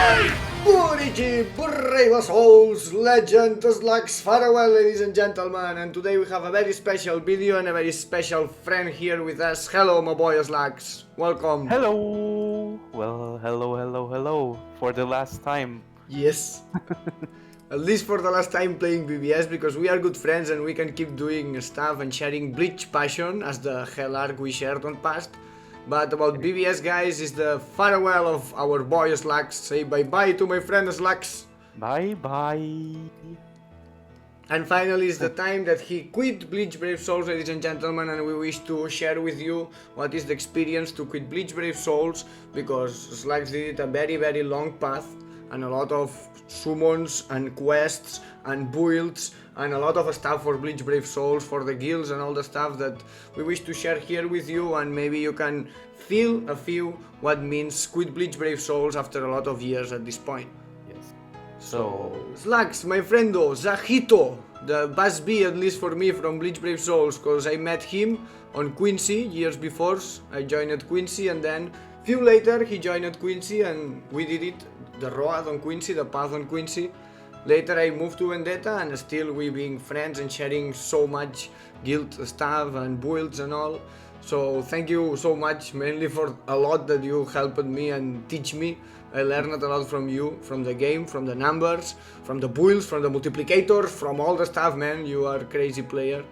Wryyyy, brave souls, legend, Slax, farewell ladies and gentlemen, and today we have a very special video and a very special friend here with us. Hello my boy Slax, welcome. Hello! Well, hello. For the last time. Yes. At least for the last time playing BBS, because we are good friends and we can keep doing stuff and sharing Bleach passion as the hell arc we shared on past. But about BBS guys is the farewell of our boy Slax. Say bye bye to my friend Slax. Bye. And finally is the time that he quit Bleach Brave Souls, ladies and gentlemen, and we wish to share with you what is the experience to quit Bleach Brave Souls, because Slax did it a very long path and a lot of summons and quests and builds and a lot of stuff for Bleach Brave Souls, for the guilds and all the stuff that we wish to share here with you, and maybe you can feel a few what means quit Bleach Brave Souls after a lot of years at this point. Yes. So, Slax, my friendo, Zahito, the best B at least for me from Bleach Brave Souls, because I met him on Quincy years before. I joined Quincy and then few later he joined Quincy and we did it, the road on Quincy, the path on Quincy. Later I moved to Vendetta and still we being friends and sharing so much guild stuff and builds and all. So thank you so much, mainly for a lot that you helped me and teach me. I learned a lot from you, from the game, from the numbers, from the builds, from the multiplicators, from all the stuff, man. You are a crazy player.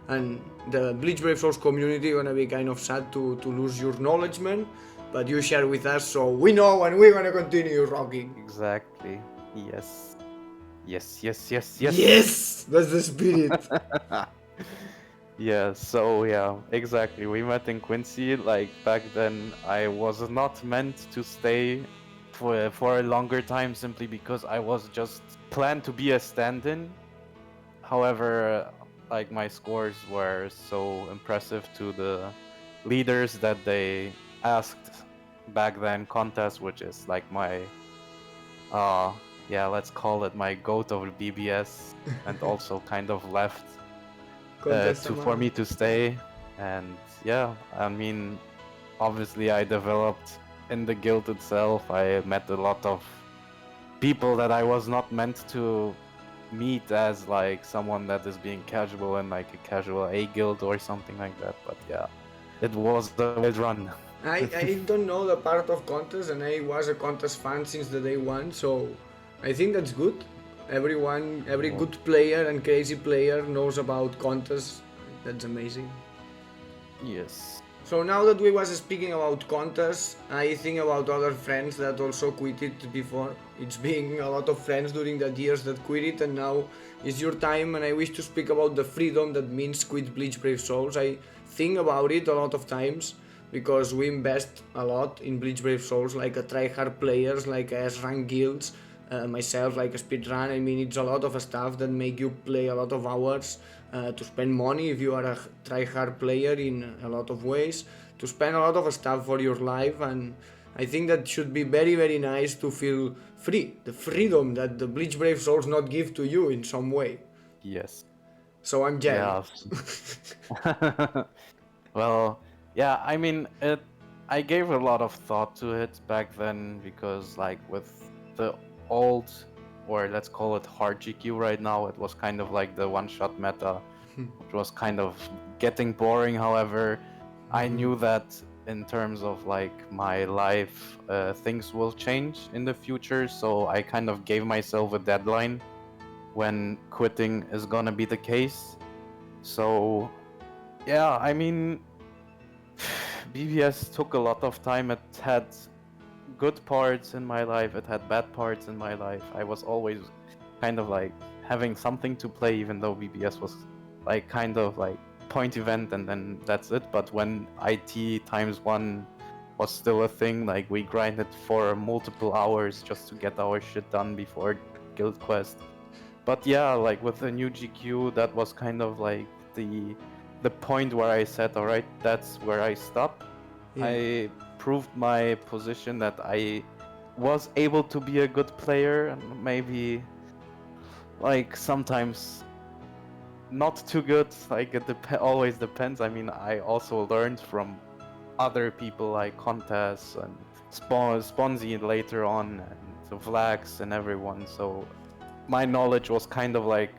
And the Bleach Brave Souls community gonna be kind of sad to lose your knowledge, man. But you share with us, so we know and we're gonna continue rocking. Exactly. Yes. Yes. Yes! That's the spirit. Yeah, so yeah, exactly. We met in Quincy. Like back then, I was not meant to stay for a longer time simply because I was just planned to be a stand-in. However, like my scores were so impressive to the leaders that they asked back then contest, which is like my yeah, let's call it my goat of BBS, and also kind of left for me to stay. And yeah, I mean, obviously I developed in the guild itself. I met a lot of people that I was not meant to meet as like someone that is being casual in like a casual A guild or something like that. But yeah, it was a wild run. I don't know the part of contest, and I was a contest fan since the day one, so I think that's good. Every good player and crazy player knows about contests. That's amazing. Yes. So now that we was speaking about contests, I think about other friends that also quit it before. It's been a lot of friends during the years that quit it, and now is your time, and I wish to speak about the freedom that means quit Bleach Brave Souls. I think about it a lot of times, because we invest a lot in Bleach Brave Souls, like a tryhard players, like S-rank guilds, myself, like a speedrun. I mean, it's a lot of stuff that make you play a lot of hours, to spend money if you are a tryhard player in a lot of ways, to spend a lot of stuff for your life, and I think that should be very nice to feel free, the freedom that the Bleach Brave Souls not give to you in some way. Yes. So I'm jealous. Yeah. Well, yeah, I mean, I gave a lot of thought to it back then because, like, with the old, or let's call it hard GQ right now, it was kind of like the one-shot meta, which was kind of getting boring. However, I knew that in terms of like my life, things will change in the future, so I kind of gave myself a deadline when quitting is gonna be the case. So yeah, I mean, BBS took a lot of time. It had good parts in my life, it had bad parts in my life. I was always kind of like having something to play, even though BBS was like kind of like point event and then that's it. But when IT times one was still a thing, like we grinded for multiple hours just to get our shit done before Guild Quest. But yeah, like with the new GQ, that was kind of like the point where I said, all right, that's where I stop. Yeah. I proved my position that I was able to be a good player, and maybe like sometimes not too good. Like it always depends. I mean, I also learned from other people like Contes and Sponzi later on, and Vlax and everyone. So my knowledge was kind of like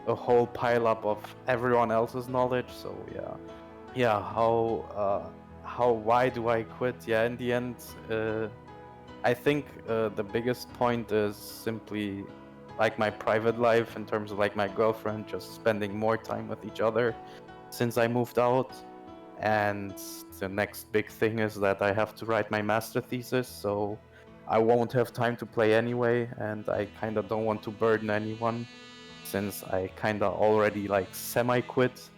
a whole pile up of everyone else's knowledge. So yeah. Why do I quit? Yeah, in the end, I think the biggest point is simply like my private life in terms of like my girlfriend, just spending more time with each other since I moved out. And the next big thing is that I have to write my master thesis, so I won't have time to play anyway, and I kind of don't want to burden anyone since I kind of already like semi-quit.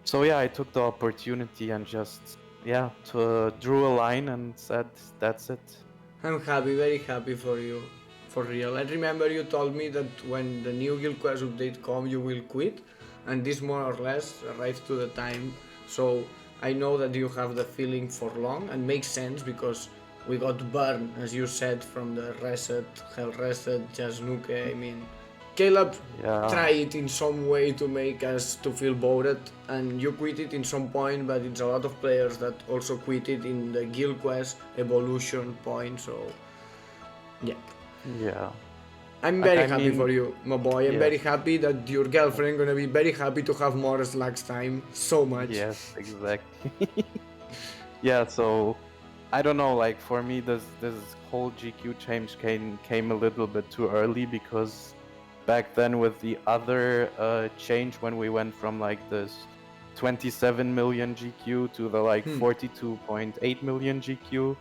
So yeah, I took the opportunity and just drew a line and said that's it. I'm happy, very happy for you, for real. I remember you told me that when the new Guild Quest update come, you will quit, and this more or less arrives to the time. So I know that you have the feeling for long, and makes sense because we got burned, as you said, from the reset, hell reset, just nuke. I mean, Caleb Yeah. tried in some way to make us to feel bored, and you quit it in some point, but it's a lot of players that also quit it in the Guild Quest evolution point, so yeah. Yeah. I'm Like, very I happy mean, for you, my boy. I'm yeah. very happy that your girlfriend gonna be very happy to have more Slax time. So much. Yes, exactly. Yeah, so I don't know, like for me this whole GQ change came a little bit too early because back then with the other change when we went from like this 27 million GQ to the like 42.8 million GQ,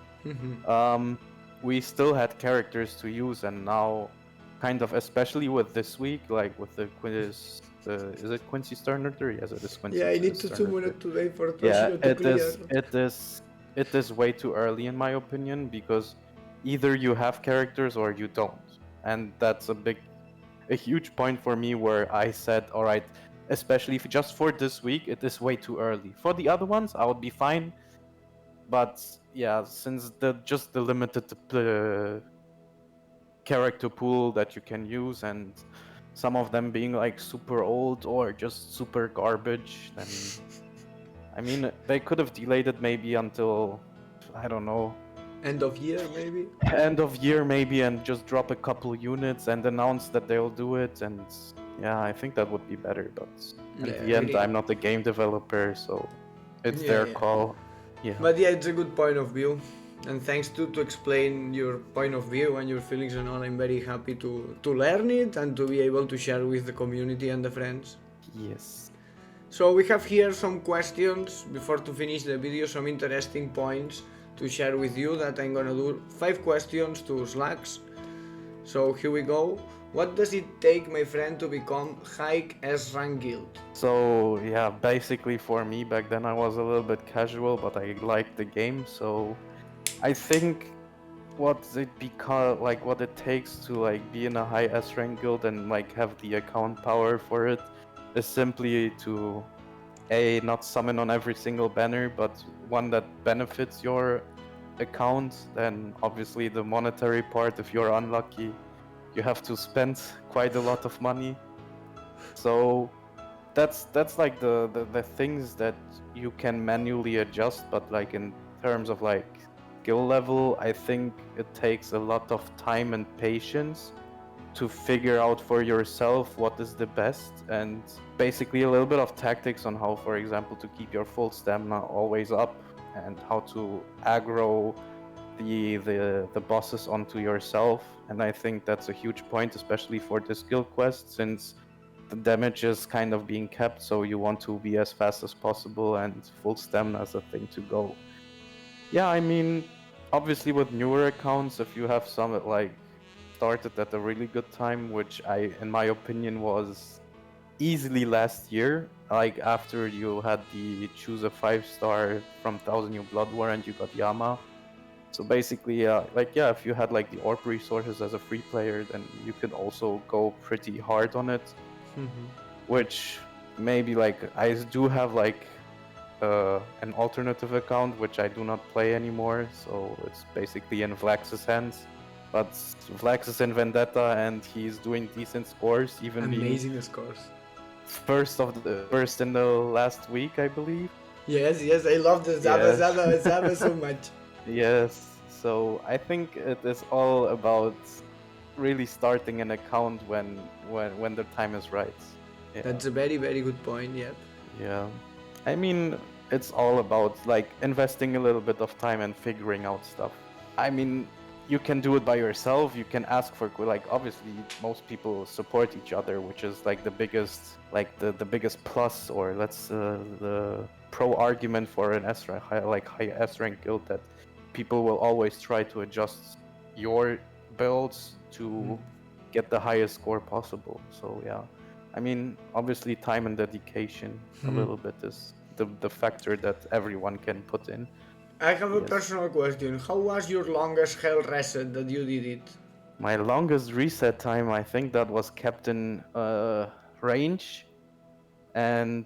we still had characters to use, and now kind of especially with this week, like with the quiz, is it Quincy Sternator? Yes, it is Quincy. Yeah, I need to Sternator. summon it today for Yeah, Toshio to clear. it is way too early in my opinion, because either you have characters or you don't, and that's a huge point for me where I said, all right, especially if just for this week, it is way too early. For the other ones, I would be fine, but yeah, since the limited character pool that you can use, and some of them being like super old or just super garbage, then I mean, they could have delayed it maybe until, I don't know, End of year, maybe? end of year maybe, and just drop a couple units and announce that they'll do it. And yeah, I think that would be better. But Yeah, in the end, really. I'm not a game developer, so it's their call. Yeah. But yeah, it's a good point of view. And thanks to explain your point of view and your feelings and all, I'm very happy to learn it and to be able to share with the community and the friends. Yes. So we have here some questions before to finish the video, some interesting points to share with you that I'm gonna do 5 questions to Slax. So here we go. What does it take, my friend, to become high S rank guild? So yeah, basically for me back then I was a little bit casual, but I liked the game. So I think what it takes to like be in a high S rank guild and like have the account power for it is simply to not summon on every single banner, but one that benefits your account. Then obviously the monetary part, if you're unlucky, you have to spend quite a lot of money. So that's like the things that you can manually adjust, but like in terms of like skill level, I think it takes a lot of time and patience to figure out for yourself what is the best, and basically a little bit of tactics on how, for example, to keep your full stamina always up, and how to aggro the bosses onto yourself. And I think that's a huge point, especially for the skill quest, since the damage is kind of being kept, so you want to be as fast as possible, and full stamina is a thing to go. Yeah, I mean, obviously with newer accounts, if you have some that like started at a really good time, which in my opinion, was easily last year, like after you had the choose a 5-star from Thousand Year Blood War and you got Yama. So basically, if you had like the orb resources as a free player, then you could also go pretty hard on it. Which maybe like I do have like an alternative account which I do not play anymore, so it's basically in Vlax's hands. But Vlax is in Vendetta and he's doing decent scores, even Amazing scores. first in the last week, I believe. Yes, yes, I love the Zaba so much. Yes. So I think it is all about really starting an account when the time is right. Yeah. That's a very, very good point, yep. Yeah. I mean, it's all about like investing a little bit of time and figuring out stuff. I mean, you can do it by yourself. You can ask for like obviously most people support each other, which is like the biggest plus, or let's the pro argument for an S rank high S rank guild, that people will always try to adjust your builds to get the highest score possible. So yeah. I mean, obviously, time and dedication a little bit is the factor that everyone can put in. I have a Yes. personal question. How was your longest hell reset that you did it? My longest reset time, I think that was Captain Range. And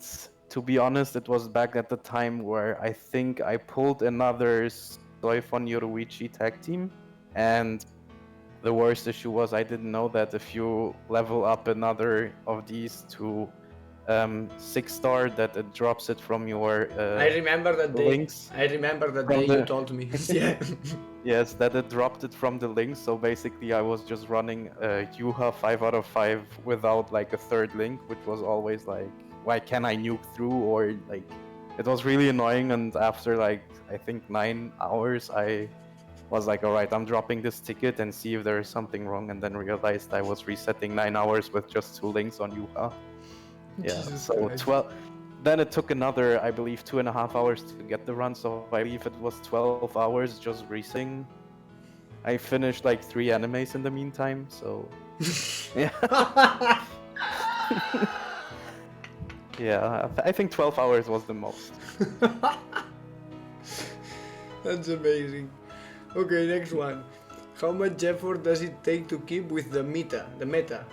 to be honest, it was back at the time where I think I pulled another Soifon Yoruichi tag team. And the worst issue was I didn't know that if you level up another of these to 6-star, that it drops it from your I remember that day. links. I remember that From day you the- told me. Yeah. Yes, that it dropped it from the links. So basically, I was just running yhwach 5 out of 5 without like a third link, which was always like, why can't I nuke through? Or like, it was really annoying. And after like, I think 9 hours, I was like, all right, I'm dropping this ticket and see if there is something wrong. And then realized I was resetting 9 hours with just 2 links on yhwach. Yeah, Jesus so Christ. 12. Then it took another, I believe, 2.5 hours to get the run. So I believe it was 12 hours just resetting. I finished like 3 animes in the meantime. So yeah, yeah. I think 12 hours was the most. That's amazing. Okay, next one. How much effort does it take to keep with the meta? The meta.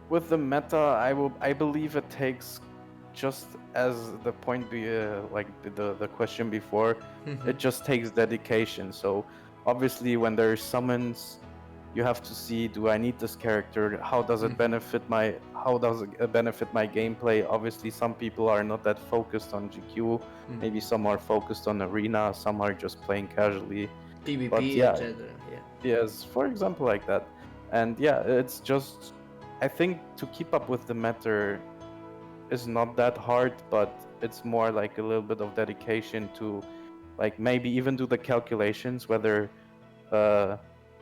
With the meta, I believe it takes, just as the point like the question before, it just takes dedication. So obviously when there's summons, you have to see, do I need this character? How does it benefit my gameplay? Obviously some people are not that focused on GQ, maybe some are focused on arena, some are just playing casually. PvP, But yeah, etc. Yeah. yes, for example, like that. And yeah, it's just, I think to keep up with the meta is not that hard, but it's more like a little bit of dedication to like maybe even do the calculations whether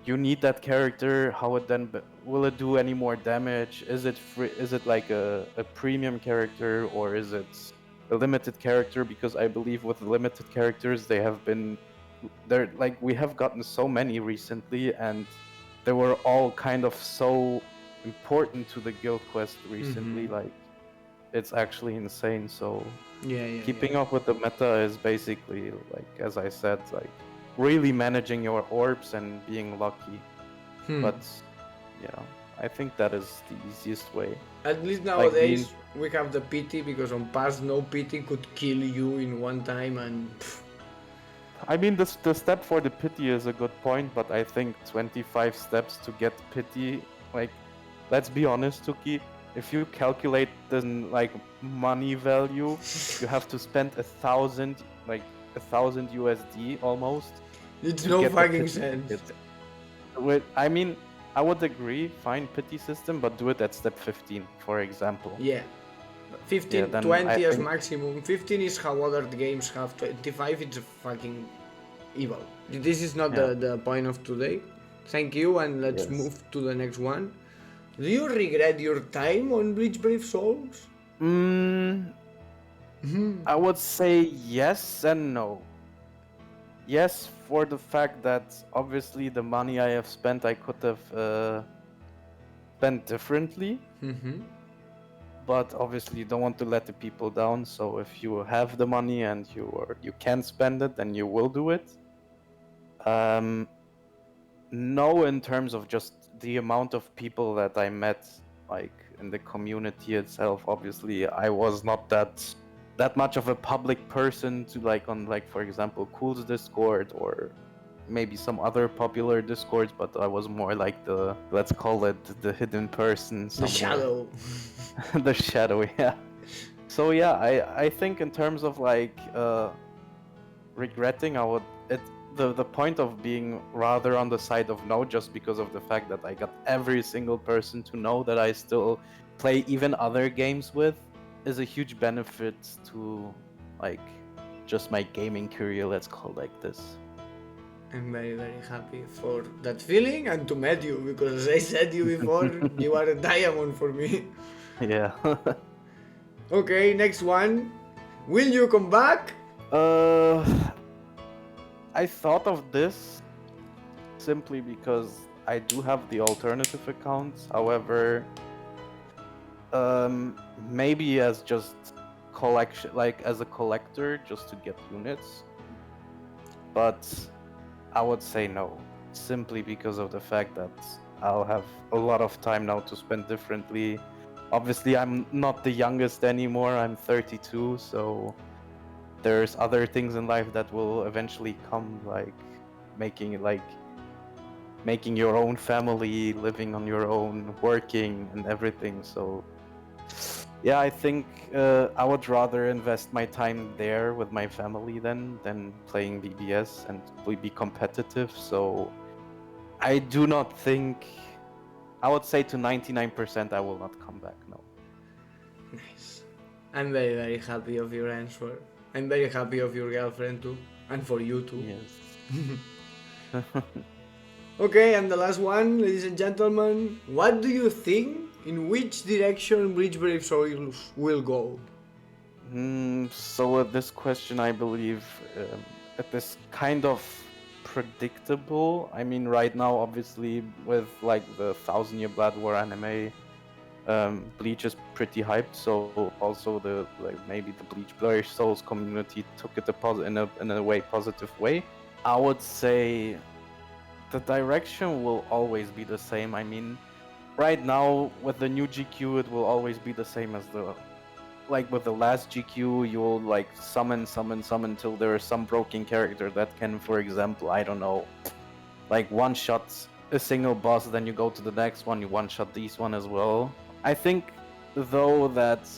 you need that character, how it then will it do any more damage, is it free, is it like a premium character, or is it a limited character? Because I believe with limited characters they have been there, like we have gotten so many recently, and they were all kind of so important to the guild quest recently. Like it's actually insane. So Yeah. keeping up with the meta is basically, like as I said, like really managing your orbs and being lucky. But yeah, I think that is the easiest way. At least Like nowadays we have the pity, because on past no pity could kill you in one time, and I mean, the step for the pity is a good point, but I think 25 steps to get pity, like, let's be honest, Tuki, if you calculate the like money value, you have to spend 1,000, like 1,000 USD almost. it's to no get the fucking pity sense. ticket. I mean, I would agree, fine pity system, but do it at step 15, for example. Yeah. 15, Yeah, then 20 I as think- maximum. 15 is how other games have. 25 it's fucking evil. This is not Yeah. the point of today. Thank you, and let's Yes. move to the next one. Do you regret your time on Bleach Brave Souls? I would say yes and no. Yes, for the fact that obviously the money I have spent, I could have spent differently. But obviously, you don't want to let the people down. So if you have the money and you can spend it, then you will do it. No, in terms of just the amount of people that I met, like in the community itself. Obviously, I was not that much of a public person to like on, like, for example, Cool's Discord or maybe some other popular Discords, but I was more like the, let's call it, the hidden person The somewhere. shadow. The shadow, yeah. So yeah, I think in terms of like regretting, I would the point of being rather on the side of no, just because of the fact that I got every single person to know that I still play even other games with, is a huge benefit to like just my gaming career, let's call it like this. I'm very, very happy for that feeling and to meet you because, as I said you before, you are a diamond for me. Yeah. Okay, next one. Will you come back? uh I thought of this simply because I do have the alternative accounts. However, maybe as just collection, like as a collector, just to get units. But I would say no, simply because of the fact that I'll have a lot of time now to spend differently. Obviously, I'm not the youngest anymore. I'm 32, so there's other things in life that will eventually come, like making your own family, living on your own, working and everything. So yeah, I think I would rather invest my time there with my family than playing BBS and be competitive. So I do not think, I would say to 99% I will not come back, no. Nice. I'm very, very happy of your answer. I'm very happy of your girlfriend too. And for you too. Yes. Okay, and the last one, ladies and gentlemen. What do you think in which direction Bleach Brave Souls will go? So with this question, I believe it is kind of predictable. I mean, right now, obviously, with like the Thousand Year Blood War anime, Bleach is pretty hyped. So also the like maybe the Bleach Brave Souls community took it in a way positive way. I would say the direction will always be the same. I mean, right now with the new GQ, it will always be the same as the like with the last GQ. You'll like summon till there is some broken character that can, for example, I don't know, like one shot a single boss, then you go to the next one, you one shot this one as well. I think though that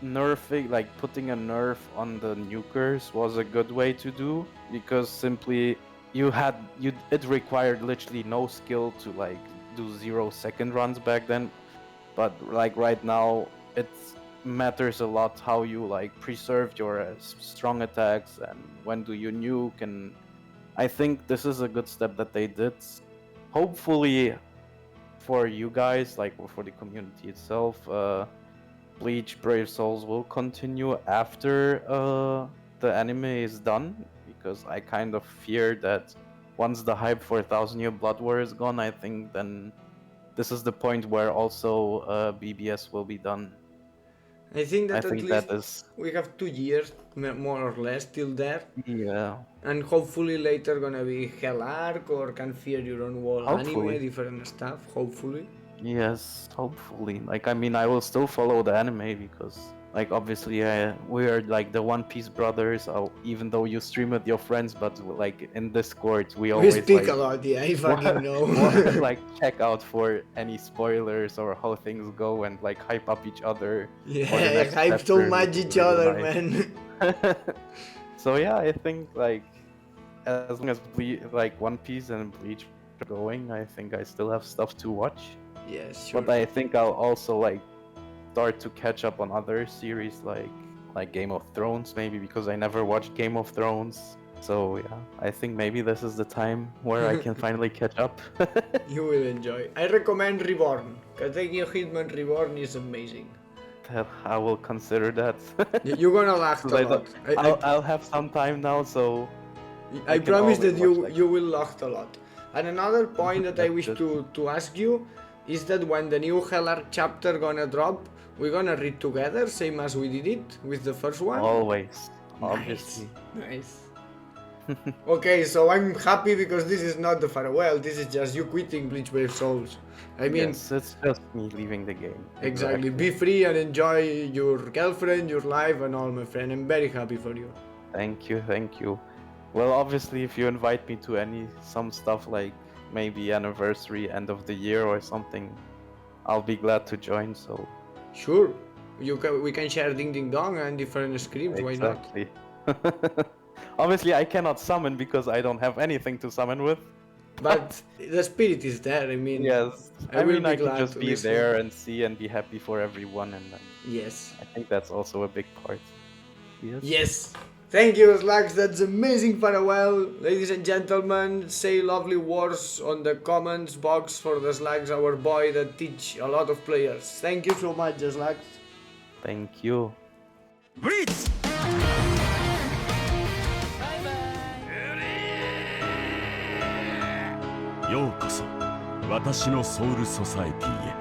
nerfing, like putting a nerf on the nukers was a good way to do, because simply it required literally no skill to like do 0 second runs back then, but like right now it matters a lot how you like preserve your strong attacks and when do you nuke. And I think this is a good step that they did. Hopefully for you guys, like for the community itself, Bleach Brave Souls will continue after the anime is done, because I kind of fear that once the hype for Thousand Year Blood War is gone, I think then this is the point where also BBS will be done. I think I that at think least that is, we have 2 years, more or less, till there. yeah, And hopefully later gonna be Hell Arc or Can Fear Your Own Wall anime, hopefully. different stuff, hopefully. Yes, hopefully. Like, I mean, I will still follow the anime because, like, obviously, we are like the One Piece brothers. Even though you stream with your friends, but like in Discord, we We always speak like a lot, yeah, I fucking know. like check out for any spoilers or how things go and like hype up each other for the Yeah, next hype so chapter, which much is each really other, nice. man. So yeah, I think like as long as like One Piece and Bleach are going, I think I still have stuff to watch. Yes, sure. But I think I'll also like start to catch up on other series like Game of Thrones, maybe, because I never watched Game of Thrones. So yeah, I think maybe this is the time where I can finally catch up. You will enjoy. I recommend Reborn. Katekyo Hitman Reborn is amazing. I will consider that. You're gonna laugh a 'Cause lot. I'll have some time now, so I can promise always that watch like you will laugh a lot. And another point that I that's wish good. to ask you is that when the new Hell Arc chapter gonna drop, we're gonna read together, same as we did it with the first one. Always, Nice, obviously. nice. Okay, so I'm happy because this is not the farewell. This is just you quitting Bleach Brave Souls. I mean, Yes, it's just me leaving the game. exactly. Be free and enjoy your girlfriend, your life, and all, my friend. I'm very happy for you. Thank you, thank you. Well, obviously, if you invite me to some stuff like maybe anniversary, end of the year or something, I'll be glad to join. So Sure, we can share Ding Ding Dong and different scripts. Why not? Exactly. Obviously, I cannot summon because I don't have anything to summon with. But the spirit is there. I mean, Yes, I will mean be I can glad just to be listen. there and see and be happy for everyone, and Yes. I think that's also a big part. Yes. Yes. Thank you, Slax. That's amazing farewell. Ladies and gentlemen, say lovely words on the comments box for the Slax, our boy that teach a lot of players. Thank you so much, Slax. Thank you. Bleach! ようこそ私のソウルソサエティへ